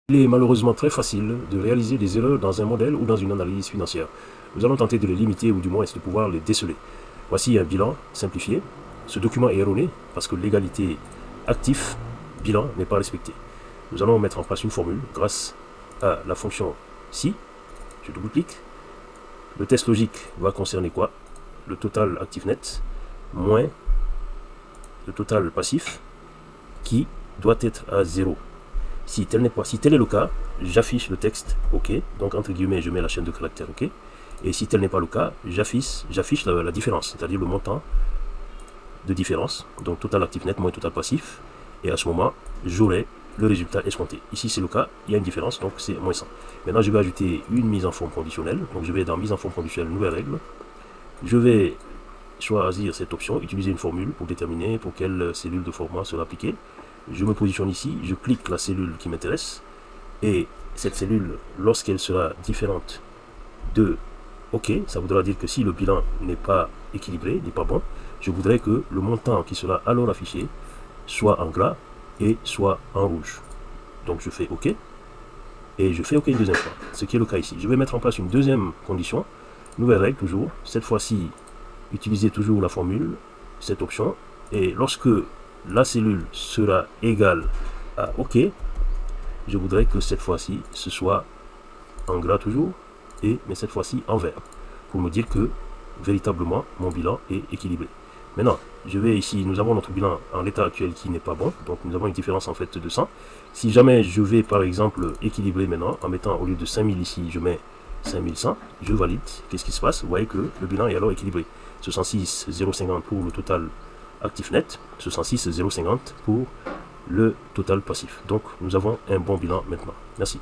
Il est malheureusement très facile de réaliser des erreurs dans un modèle ou dans une analyse financière. Nous allons tenter de les limiter ou du moins de pouvoir les déceler. Voici un bilan simplifié. Ce document est erroné parce que l'égalité actif-bilan n'est pas respectée. Nous allons mettre en place une formule grâce à la fonction si. Je double-clique. Le test logique va concerner quoi? Le total actif net moins le total passif qui doit être à 0. Si tel est le cas, j'affiche le texte OK, donc entre guillemets je mets la chaîne de caractères OK, et si tel n'est pas le cas, j'affiche la différence, c'est-à-dire le montant de différence, donc total actif net moins total passif, et à ce moment j'aurai le résultat escompté. Ici c'est le cas, il y a une différence, donc c'est moins 100. Maintenant je vais ajouter une mise en forme conditionnelle, donc je vais dans mise en forme conditionnelle, nouvelle règle, je vais choisir cette option, utiliser une formule pour déterminer pour quelle cellule de format sera appliquée. Je me positionne ici, je clique la cellule qui m'intéresse, et cette cellule, lorsqu'elle sera différente de OK, ça voudra dire que si le bilan n'est pas équilibré, n'est pas bon, je voudrais que le montant qui sera alors affiché soit en gras et soit en rouge. Donc je fais OK, et je fais OK une deuxième fois, ce qui est le cas ici. Je vais mettre en place une deuxième condition, nouvelle règle toujours, cette fois-ci, utiliser toujours la formule, cette option, et lorsque la cellule sera égale à OK, je voudrais que cette fois-ci, ce soit en gras toujours, mais cette fois-ci en vert, pour me dire que véritablement mon bilan est équilibré. Maintenant, je vais ici, nous avons notre bilan en l'état actuel qui n'est pas bon, donc nous avons une différence en fait de 100. Si jamais je vais par exemple équilibrer maintenant, en mettant au lieu de 5000 ici, je mets 5100, je valide, qu'est-ce qui se passe? Vous voyez que le bilan est alors équilibré. 66,050 pour le total actif net, 66,050 pour le total passif. Donc nous avons un bon bilan maintenant. Merci.